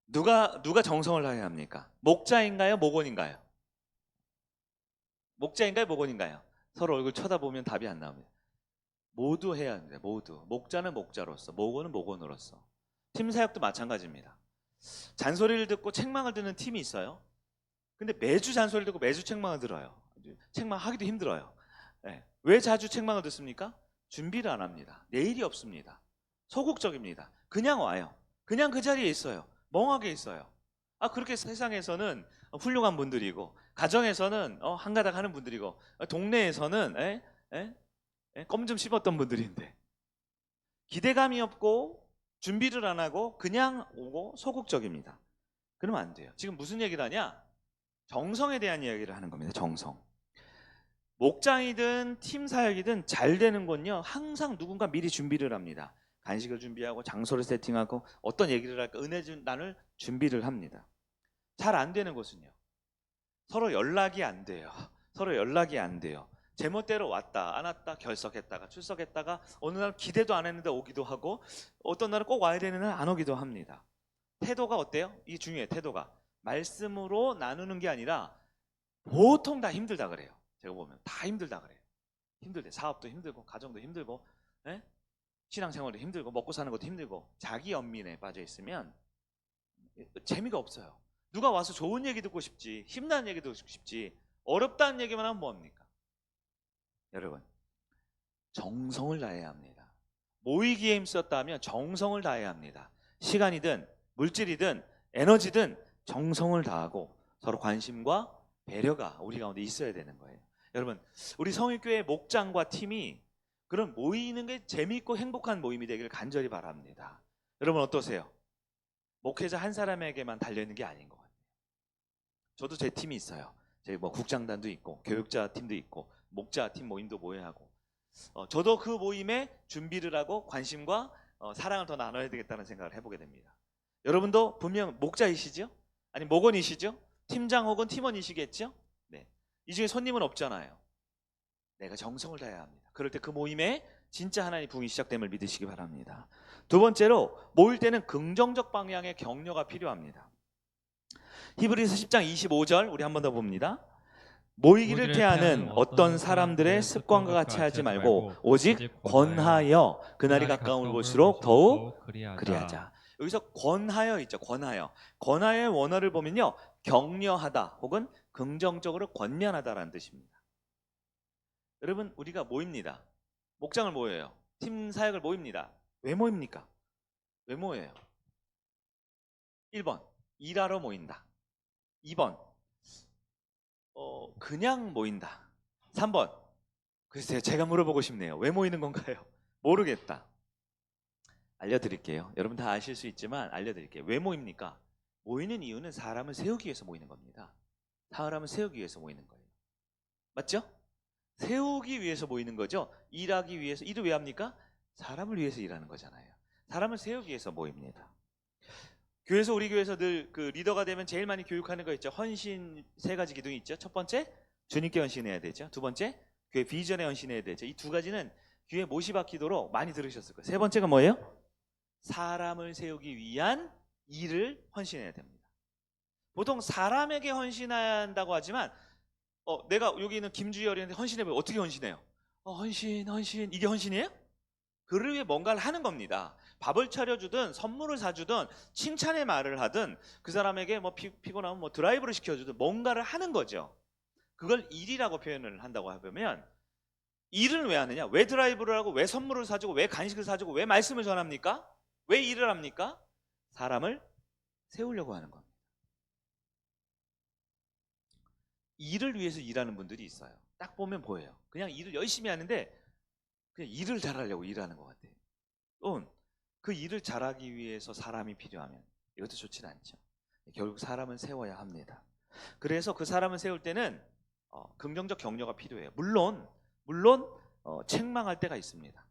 누가 정성을 다해야 합니까? 목자인가요? 목원인가요? 목자인가요? 목원인가요? 서로 얼굴 쳐다보면 답이 안 나옵니다. 모두 해야 합니다. 모두. 목자는 목자로서, 목원은 목원으로서. 팀 사역도 마찬가지입니다. 잔소리를 듣고 책망을 듣는 팀이 있어요. 근데 매주 잔소리를 듣고 매주 책망을 들어요. 책망하기도 힘들어요. 왜 자주 책망을 듣습니까? 준비를 안 합니다. 내일이 없습니다. 소극적입니다. 그냥 와요. 그냥 그 자리에 있어요. 멍하게 있어요. 그렇게 세상에서는 훌륭한 분들이고 가정에서는 한가닥 하는 분들이고 동네에서는 껌 좀 씹었던 분들인데 기대감이 없고 준비를 안 하고 그냥 오고 소극적입니다. 그러면 안 돼요. 지금 무슨 얘기를 하냐? 정성에 대한 이야기를 하는 겁니다. 정성. 목장이든 팀 사역이든 잘 되는 건요. 항상 누군가 미리 준비를 합니다. 간식을 준비하고 장소를 세팅하고 어떤 얘기를 할까 은혜 나눌 준비를 합니다. 잘 안 되는 것은요. 서로 연락이 안 돼요. 서로 연락이 안 돼요. 제멋대로 왔다 안 왔다 결석했다가 출석했다가 어느 날 기대도 안 했는데 오기도 하고 어떤 날은 꼭 와야 되는 날 안 오기도 합니다. 태도가 어때요? 이게 중요해요. 태도가. 말씀으로 나누는 게 아니라 보통 다 힘들다 그래요. 제가 보면 다 힘들다 그래요. 힘들대. 사업도 힘들고 가정도 힘들고 신앙생활도 힘들고 먹고 사는 것도 힘들고 자기 연민에 빠져 있으면 재미가 없어요. 누가 와서 좋은 얘기 듣고 싶지 힘나는 얘기 듣고 싶지 어렵다는 얘기만 하면 뭐합니까? 여러분 정성을 다해야 합니다. 모이기에 힘썼다 하면 정성을 다해야 합니다. 시간이든 물질이든 에너지든 정성을 다하고 서로 관심과 배려가 우리 가운데 있어야 되는 거예요. 여러분 우리 성일교회 목장과 팀이 그런 모이는 게 재미있고 행복한 모임이 되기를 간절히 바랍니다. 여러분 어떠세요? 목회자 한 사람에게만 달려있는 게 아닌 것 같아요. 저도 제 팀이 있어요. 제 뭐 국장단도 있고 교육자 팀도 있고 목자 팀 모임도 모여하고 저도 그 모임에 준비를 하고 관심과 사랑을 더 나눠야 되겠다는 생각을 해보게 됩니다. 여러분도 분명 목자이시죠? 아니 목원이시죠? 팀장 혹은 팀원이시겠죠? 네. 이 중에 손님은 없잖아요. 내가 정성을 다해야 합니다. 그럴 때 그 모임에 진짜 하나님 부흥이 시작됨을 믿으시기 바랍니다. 두 번째로 모일 때는 긍정적 방향의 격려가 필요합니다. 히브리서 10장 25절 우리 한 번 더 봅니다. 모이기를 피하는 어떤 사람들의 습관과 같이 하지 말고 오직 권하여 그날이 가까움을 볼수록 더욱 그리하자. 여기서 권하여 있죠. 권하여. 권하여의 원어를 보면요. 격려하다 혹은 긍정적으로 권면하다라는 뜻입니다. 여러분 우리가 모입니다. 목장을 모여요. 팀 사역을 모입니다. 왜 모입니까? 왜 모여요? 1번 일하러 모인다. 2번 그냥 모인다. 3번 글쎄요 제가 물어보고 싶네요. 왜 모이는 건가요? 모르겠다. 알려드릴게요. 여러분 다 아실 수 있지만 알려드릴게요. 왜 모입니까? 모이는 이유는 사람을 세우기 위해서 모이는 겁니다. 사람을 세우기 위해서 모이는 거예요. 맞죠? 세우기 위해서 모이는 거죠. 일하기 위해서. 일을 왜 합니까? 사람을 위해서 일하는 거잖아요. 사람을 세우기 위해서 모입니다. 교회에서 우리 교회에서 늘 그 리더가 되면 제일 많이 교육하는 거 있죠. 헌신 세 가지 기둥이 있죠. 첫 번째 주님께 헌신해야 되죠. 두 번째 교회 비전에 헌신해야 되죠. 이 두 가지는 교회 모시바 기도로 많이 들으셨을 거예요. 세 번째가 뭐예요? 사람을 세우기 위한 일을 헌신해야 됩니다. 보통 사람에게 헌신해야 한다고 하지만 내가 여기 있는 김주열이한테 헌신해보면 어떻게 헌신해요? 헌신 이게 헌신이에요? 그를 위해 뭔가를 하는 겁니다. 밥을 차려주든 선물을 사주든 칭찬의 말을 하든 그 사람에게 뭐 피곤하면 뭐 드라이브를 시켜주든 뭔가를 하는 거죠. 그걸 일이라고 표현을 한다고 하면 일은 왜 하느냐? 왜 드라이브를 하고 왜 선물을 사주고 왜 간식을 사주고 왜 말씀을 전합니까? 왜 일을 합니까? 사람을 세우려고 하는 겁니다. 일을 위해서 일하는 분들이 있어요. 딱 보면 보여요. 그냥 일을 열심히 하는데 그냥 일을 잘하려고 일하는 것 같아요. 또는 그 일을 잘하기 위해서 사람이 필요하면 이것도 좋진 않죠. 결국 사람은 세워야 합니다. 그래서 그 사람을 세울 때는 긍정적 격려가 필요해요. 물론 책망할 때가 있습니다.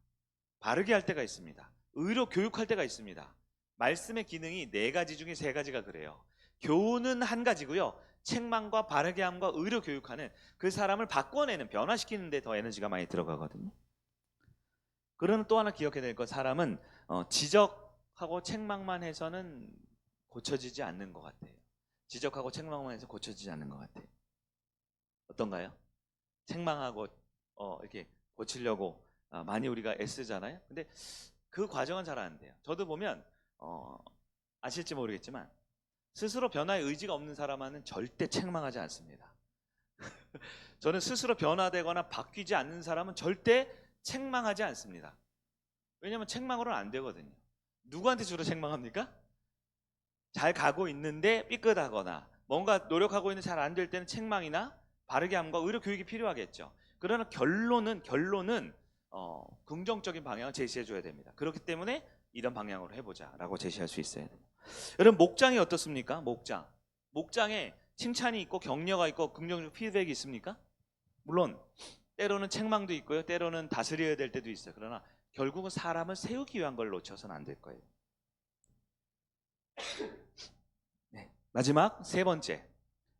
바르게 할 때가 있습니다. 의로 교육할 때가 있습니다. 말씀의 기능이 네 가지 중에 세 가지가 그래요. 교훈은 한 가지고요. 책망과 바르게 함과 의로 교육하는 그 사람을 바꿔내는 변화시키는 데 더 에너지가 많이 들어가거든요. 그러나 또 하나 기억해야 될 건 사람은 지적하고 책망만 해서는 고쳐지지 않는 것 같아요. 지적하고 책망만 해서 고쳐지지 않는 것 같아요. 어떤가요? 책망하고 이렇게 고치려고 많이 우리가 애쓰잖아요. 근데 그 과정은 잘 안 돼요. 저도 보면 아실지 모르겠지만 스스로 변화의 의지가 없는 사람은 절대 책망하지 않습니다. 저는 스스로 변화되거나 바뀌지 않는 사람은 절대 책망하지 않습니다. 왜냐하면 책망으로는 안 되거든요. 누구한테 주로 책망합니까? 잘 가고 있는데 삐끗하거나 뭔가 노력하고 있는데 잘 안 될 때는 책망이나 바르게 함과 의료 교육이 필요하겠죠. 그러나 결론은 긍정적인 방향을 제시해 줘야 됩니다. 그렇기 때문에 이런 방향으로 해보자 라고 제시할 수 있어야 돼요. 여러분 목장이 어떻습니까? 목장에 칭찬이 있고 격려가 있고 긍정적 피드백이 있습니까? 물론 때로는 책망도 있고요. 때로는 다스려야 될 때도 있어요. 그러나 결국은 사람을 세우기 위한 걸 놓쳐서는 안 될 거예요. 네. 마지막 세 번째,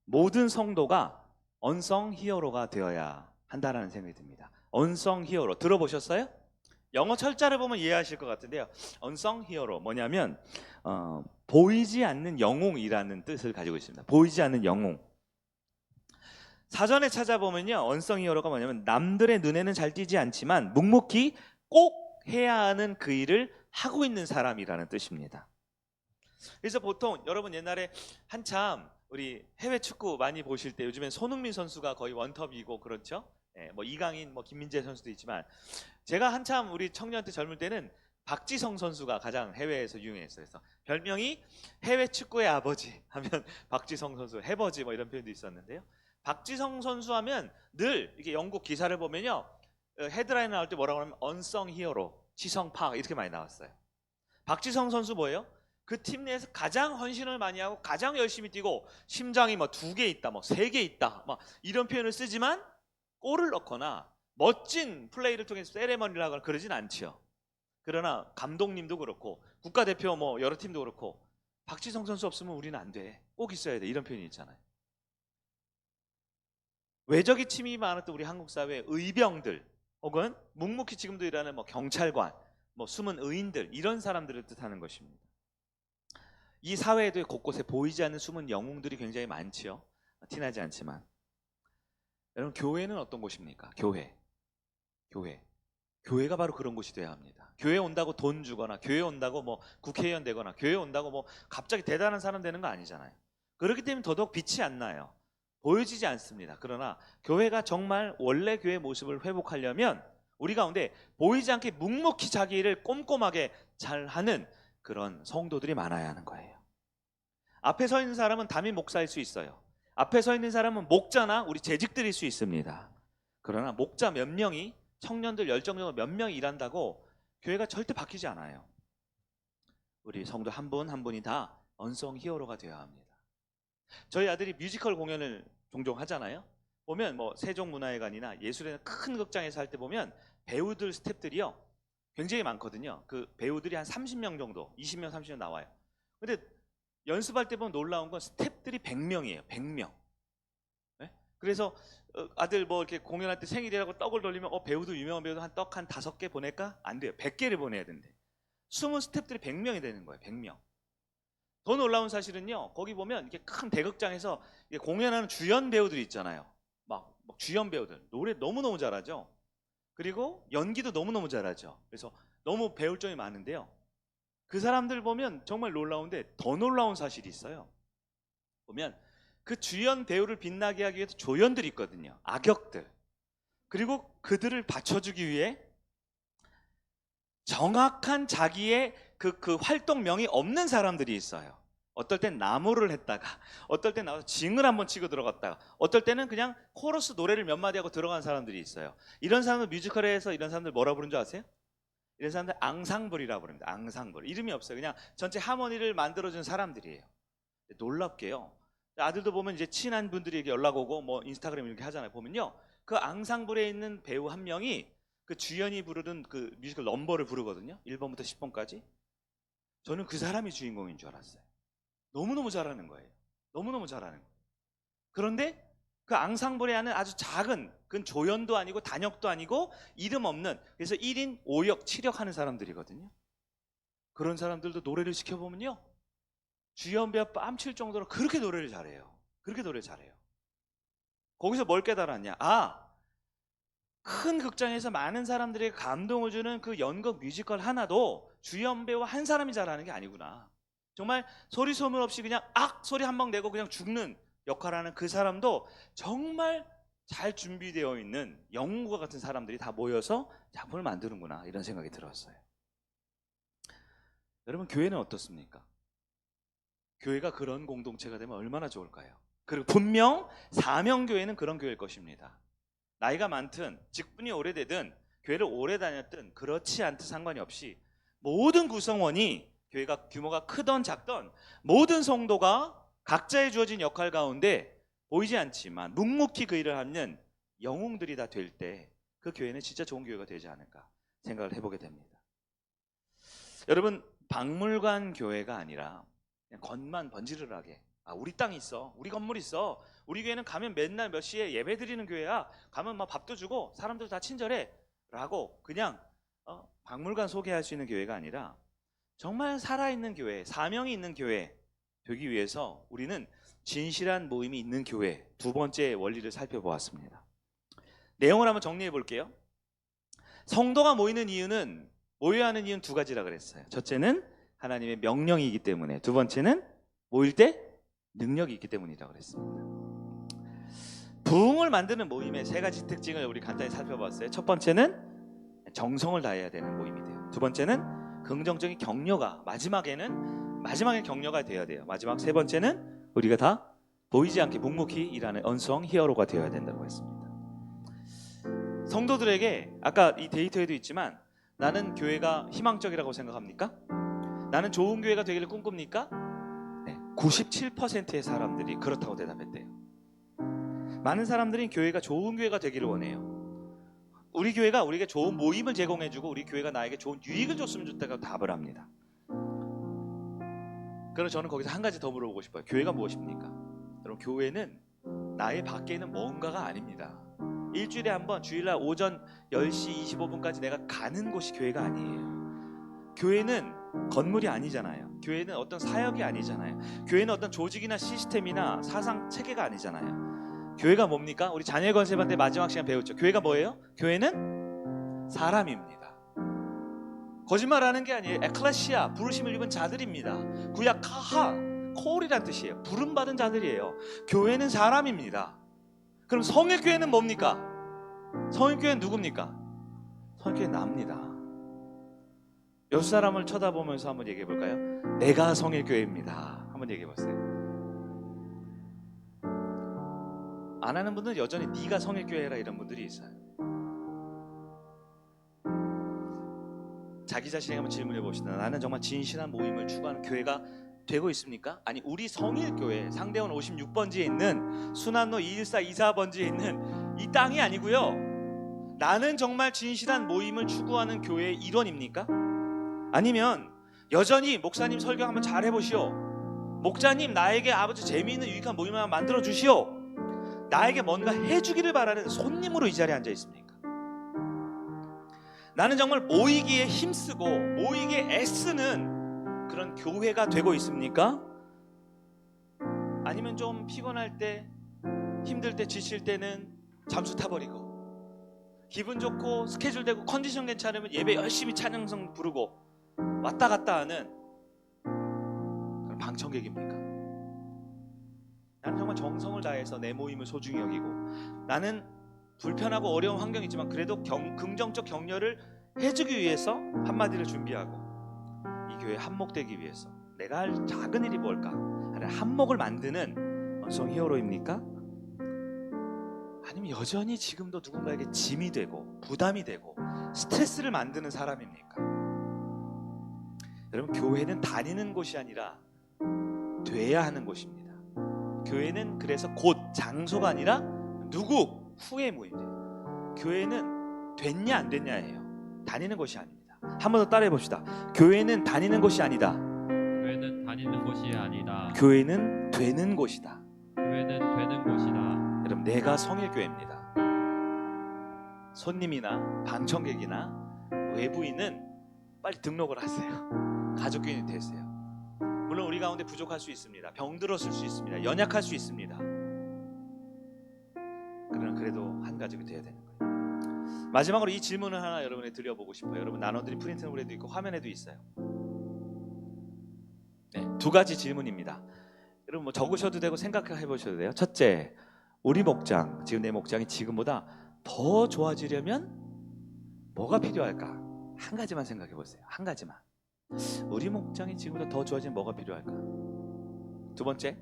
모든 성도가 언성 히어로가 되어야 한다는 생각이 듭니다. 언성 히어로 들어보셨어요? 영어 철자를 보면 이해하실 것 같은데요. 언성 히어로 뭐냐면 보이지 않는 영웅이라는 뜻을 가지고 있습니다. 보이지 않는 영웅. 사전에 찾아보면요, 언성 히어로가 뭐냐면 남들의 눈에는 잘 띄지 않지만 묵묵히 꼭 해야 하는 그 일을 하고 있는 사람이라는 뜻입니다. 그래서 보통 여러분 옛날에 한참 우리 해외 축구 많이 보실 때 요즘엔 손흥민 선수가 거의 원톱이고 그렇죠. 뭐 이강인, 뭐 김민재 선수도 있지만 제가 한참 우리 청년 때 젊을 때는 박지성 선수가 가장 해외에서 유행했어요. 그래서 별명이 해외 축구의 아버지 하면 박지성 선수, 해버지 뭐 이런 표현도 있었는데요. 박지성 선수 하면 늘 이렇게 영국 기사를 보면요, 헤드라인 나올 때 뭐라고 하면 언성 히어로, 지성파 이렇게 많이 나왔어요. 박지성 선수 뭐예요? 그 팀 내에서 가장 헌신을 많이 하고 가장 열심히 뛰고 심장이 뭐 2개 있다, 뭐 3개 있다, 막 이런 표현을 쓰지만 골을 넣거나 멋진 플레이를 통해서 세레머니를 하거나 그러진 않지요. 그러나 감독님도 그렇고 국가대표 뭐 여러 팀도 그렇고 박지성 선수 없으면 우리는 안 돼. 꼭 있어야 돼. 이런 표현이 있잖아요. 외적인 침입이 많았던 우리 한국 사회의 의병들 혹은 묵묵히 지금도 일하는 뭐 경찰관, 뭐 숨은 의인들 이런 사람들을 뜻하는 것입니다. 이 사회에도 곳곳에 보이지 않는 숨은 영웅들이 굉장히 많지요. 티나지 않지만. 여러분 교회는 어떤 곳입니까? 교회가 바로 그런 곳이 돼야 합니다. 교회 온다고 돈 주거나 교회 온다고 뭐 국회의원 되거나 교회 온다고 뭐 갑자기 대단한 사람 되는 거 아니잖아요. 그렇기 때문에 더더욱 빛이 안 나요. 보여지지 않습니다. 그러나 교회가 정말 원래 교회 모습을 회복하려면 우리 가운데 보이지 않게 묵묵히 자기 일을 꼼꼼하게 잘하는 그런 성도들이 많아야 하는 거예요. 앞에 서 있는 사람은 담임 목사일 수 있어요. 앞에 서 있는 사람은 목자나 우리 재직들일 수 있습니다. 그러나 목자 몇 명이 청년들 열정적으로 몇 명이 일한다고 교회가 절대 바뀌지 않아요. 우리 성도 한 분 한 분이 다 언성 히어로가 되어야 합니다. 저희 아들이 뮤지컬 공연을 종종 하잖아요. 보면 뭐 세종문화회관이나 예술의 큰 극장에서 할 때 보면 배우들 스태프들이요 굉장히 많거든요. 그 배우들이 한 30명 정도 20명 30명 나와요. 근데 연습할 때 보면 놀라운 건 스태프들이 100명이에요. 100명. 네? 그래서 아들 뭐 이렇게 공연할 때 생일이라고 떡을 돌리면 배우도 유명한 배우도 한 떡 한 5개 보낼까? 안 돼요. 100개를 보내야 된대. 숨은 스태프들이 100명이 되는 거예요. 100명. 더 놀라운 사실은요. 거기 보면 이렇게 큰 대극장에서 공연하는 주연 배우들이 있잖아요. 막 주연 배우들 노래 너무너무 잘하죠. 그리고 연기도 너무너무 잘하죠. 그래서 너무 배울 점이 많은데요. 그 사람들 보면 정말 놀라운데 더 놀라운 사실이 있어요. 보면 그 주연 배우를 빛나게 하기 위해서 조연들이 있거든요. 악역들. 그리고 그들을 받쳐주기 위해 정확한 자기의 그 활동명이 없는 사람들이 있어요. 어떨 땐 나무를 했다가 어떨 땐 나와서 징을 한번 치고 들어갔다가 어떨 때는 그냥 코러스 노래를 몇 마디 하고 들어간 사람들이 있어요. 이런 사람들 뮤지컬에서 이런 사람들 뭐라 부르는 줄 아세요? 이런 사람들 앙상블이라고 부릅니다. 앙상블. 이름이 없어요. 그냥 전체 하모니를 만들어준 사람들이에요. 놀랍게요. 아들도 보면 이제 친한 분들이 이렇게 연락 오고 뭐 인스타그램 이렇게 하잖아요. 보면요. 그 앙상블에 있는 배우 한 명이 그 주연이 부르는 그 뮤지컬 넘버를 부르거든요. 1번부터 10번까지. 저는 그 사람이 주인공인 줄 알았어요. 너무너무 잘하는 거예요. 너무너무 잘하는 거예요. 그런데 그 앙상블에 하는 아주 작은 그건 조연도 아니고 단역도 아니고 이름 없는 그래서 1인 5역 7역 하는 사람들이거든요. 그런 사람들도 노래를 시켜보면요. 주연 배우 뺨칠 정도로 그렇게 노래를 잘해요. 그렇게 노래 잘해요. 거기서 뭘 깨달았냐? 큰 극장에서 많은 사람들에게 감동을 주는 그 연극 뮤지컬 하나도 주연 배우 한 사람이 잘하는 게 아니구나. 정말 소리 소문 없이 그냥 소리 한 방 내고 그냥 죽는 역할하는 그 사람도 정말 잘 준비되어 있는 영웅과 같은 사람들이 다 모여서 작품을 만드는구나 이런 생각이 들었어요. 여러분 교회는 어떻습니까? 교회가 그런 공동체가 되면 얼마나 좋을까요? 그리고 분명 사명교회는 그런 교회일 것입니다. 나이가 많든 직분이 오래되든 교회를 오래 다녔든 그렇지 않든 상관이 없이 모든 구성원이 교회가 규모가 크던 작던 모든 성도가 각자의 주어진 역할 가운데 보이지 않지만 묵묵히 그 일을 하는 영웅들이 다 될 때 그 교회는 진짜 좋은 교회가 되지 않을까 생각을 해보게 됩니다. 여러분 박물관 교회가 아니라 그냥 겉만 번지르르하게 우리 땅 있어, 우리 건물 있어, 우리 교회는 가면 맨날 몇 시에 예배 드리는 교회야, 가면 막 밥도 주고 사람들 다 친절해 라고 그냥 박물관 소개할 수 있는 교회가 아니라 정말 살아있는 교회, 사명이 있는 교회 되기 위해서 우리는 진실한 모임이 있는 교회 두 번째 원리를 살펴보았습니다. 내용을 한번 정리해 볼게요. 성도가 모이는 이유는 모여야 하는 이유는 두 가지라 그랬어요. 첫째는 하나님의 명령이기 때문에, 두 번째는 모일 때 능력이 있기 때문이라고 그랬습니다. 부흥을 만드는 모임의 세 가지 특징을 우리 간단히 살펴봤어요. 첫 번째는 정성을 다해야 되는 모임이 돼요. 두 번째는 긍정적인 격려가 마지막에는 격려가 돼야 돼요. 마지막 세 번째는 우리가 다 보이지 않게 묵묵히 일하는 언성 히어로가 되어야 된다고 했습니다. 성도들에게 아까 이 데이터에도 있지만 나는 교회가 희망적이라고 생각합니까? 나는 좋은 교회가 되기를 꿈꿉니까? 97%의 사람들이 그렇다고 대답했대요. 많은 사람들이 교회가 좋은 교회가 되기를 원해요. 우리 교회가 우리에게 좋은 모임을 제공해주고 우리 교회가 나에게 좋은 유익을 줬으면 좋다고 답을 합니다. 그럼 저는 거기서 한 가지 더 물어보고 싶어요. 교회가 무엇입니까? 여러분, 교회는 나의 밖에 있는 뭔가가 아닙니다. 일주일에 한 번 주일날 오전 10시 25분까지 내가 가는 곳이 교회가 아니에요. 교회는 건물이 아니잖아요. 교회는 어떤 사역이 아니잖아요. 교회는 어떤 조직이나 시스템이나 사상 체계가 아니잖아요. 교회가 뭡니까? 우리 자녀 건세반 때 마지막 시간 배웠죠. 교회가 뭐예요? 교회는 사람입니다. 거짓말하는 게 아니에요. 에클레시아, 부르심을 입은 자들입니다. 구약 카하, 콜이란 뜻이에요. 부름받은 자들이에요. 교회는 사람입니다. 그럼 성일교회는 뭡니까? 성일교회는 누굽니까? 성일교회는 납니다. 옆 사람을 쳐다보면서 한번 얘기해 볼까요? 내가 성일교회입니다. 한번 얘기해 보세요. 안 하는 분들은 여전히 네가 성일교회라 이런 분들이 있어요. 자기 자신에게 한번 질문해 봅시다. 나는 정말 진실한 모임을 추구하는 교회가 되고 있습니까? 아니, 우리 성일교회 상대원 56번지에 있는 순환로 214, 224번지에 있는 이 땅이 아니고요, 나는 정말 진실한 모임을 추구하는 교회의 일원입니까? 아니면 여전히 목사님 설교 한번 잘 해보시오, 목자님 나에게 아버지 재미있는 유익한 모임을 한번 만들어 주시오, 나에게 뭔가 해주기를 바라는 손님으로 이 자리에 앉아 있습니까? 나는 정말 모이기에 힘쓰고 모이기에 애쓰는 그런 교회가 되고 있습니까? 아니면 좀 피곤할 때, 힘들 때, 지칠 때는 잠수 타버리고, 기분 좋고 스케줄 되고 컨디션 괜찮으면 예배 열심히 찬양성 부르고 왔다 갔다 하는 그런 방청객입니까? 나는 정말 정성을 다해서 내 모임을 소중히 여기고, 나는 불편하고 어려운 환경이 있지만 그래도 긍정적 격려를 해주기 위해서 한마디를 준비하고, 이 교회 한몫되기 위해서 내가 할 작은 일이 뭘까 하는 한몫을 만드는 언성 히어로입니까? 아니면 여전히 지금도 누군가에게 짐이 되고 부담이 되고 스트레스를 만드는 사람입니까? 여러분, 교회는 다니는 곳이 아니라 돼야 하는 곳입니다. 교회는 그래서 곳, 장소가 아니라 누구, 후의 모임이에요. 교회는 됐냐 안 됐냐예요. 다니는 곳이 아닙니다. 한 번 더 따라해 봅시다. 교회는 다니는 곳이 아니다. 교회는 다니는 곳이 아니다. 교회는 되는 곳이다. 교회는 되는 곳이다. 여러분, 내가 성일교회입니다. 손님이나 방청객이나 외부인은 빨리 등록을 하세요. 가족교인이 되세요. 물론 우리 가운데 부족할 수 있습니다. 병들었을 수 있습니다. 연약할 수 있습니다. 그러나 그래도 한 가족이 되어야 되는 거예요. 마지막으로 이 질문을 하나 여러분에 드려보고 싶어요. 여러분, 나눠드린 프린트물에도 있고 화면에도 있어요. 네, 두 가지 질문입니다. 여러분, 뭐 적으셔도 되고 생각해 보셔도 돼요. 첫째, 우리 목장, 지금 내 목장이 지금보다 더 좋아지려면 뭐가 필요할까? 한 가지만 생각해 보세요. 한 가지만. 우리 목장이 지금보다 더 좋아지면 뭐가 필요할까? 두 번째,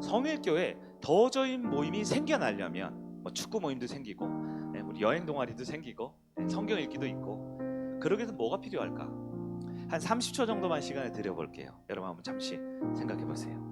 성일교회 더 좋은 모임이 생겨나려면 뭐 축구 모임도 생기고, 우리 여행 동아리도 생기고, 성경 읽기도 있고, 그러기 위해서 뭐가 필요할까? 한 30초 정도만 시간을 드려볼게요. 여러분 한번 잠시 생각해 보세요.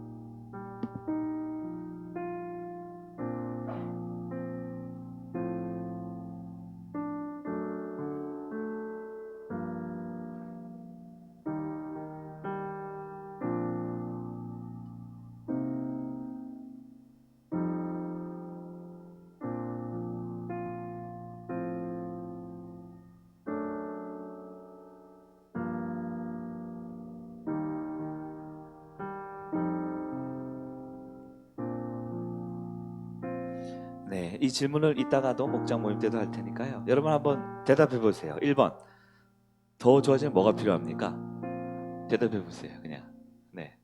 네, 이 질문을 이따가도 목장 모임 때도 할 테니까요. 여러분 한번 대답해 보세요. 1번, 더 좋아지면 뭐가 필요합니까? 대답해 보세요. 그냥. 네,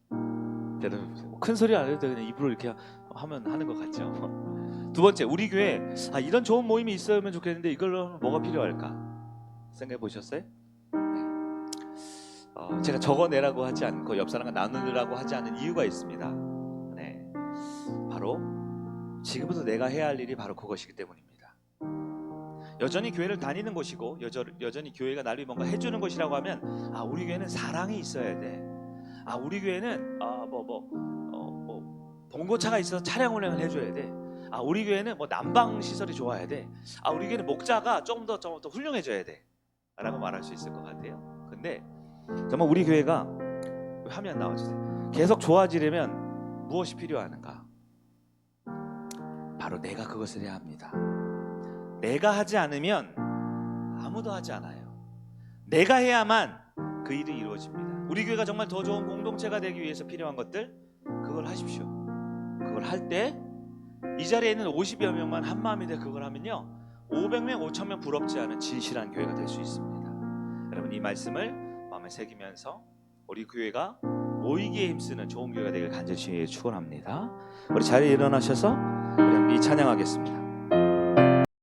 대답해 보세요. 큰 소리 안 해도 그냥 입으로 이렇게 하면 하는 것 같죠. 두 번째, 우리 교회 이런 좋은 모임이 있으면 좋겠는데 이걸로 하면 뭐가 필요할까? 생각해 보셨어요? 네. 제가 적어내라고 하지 않고 옆 사람과 나누느라고 하지 않은 이유가 있습니다. 네, 바로 지금부터 내가 해야 할 일이 바로 그것이기 때문입니다. 여전히 교회를 다니는 곳이고 여전히 교회가 날 위해 뭔가 해주는 곳이라고 하면, 우리 교회는 사랑이 있어야 돼. 우리 교회는 봉고차가 있어서 차량 운행을 해줘야 돼. 우리 교회는 뭐 난방 시설이 좋아야 돼. 우리 교회는 목자가 조금 더 훌륭해져야 돼. 라고 말할 수 있을 것 같아요. 근데 정말 우리 교회가, 화면 나와주세요. 계속 좋아지려면 무엇이 필요한가? 바로 내가 그것을 해야 합니다. 내가 하지 않으면 아무도 하지 않아요. 내가 해야만 그 일이 이루어집니다. 우리 교회가 정말 더 좋은 공동체가 되기 위해서 필요한 것들, 그걸 하십시오. 그걸 할 때 이 자리에 있는 50여 명만 한 마음이 돼 그걸 하면요, 500명, 5,000명 부럽지 않은 진실한 교회가 될 수 있습니다. 여러분, 이 말씀을 마음에 새기면서 우리 교회가 모이기에 힘쓰는 좋은 교회가 되길 간절히 축원합니다. 우리 자리에 일어나셔서 우리 함께 찬양하겠습니다.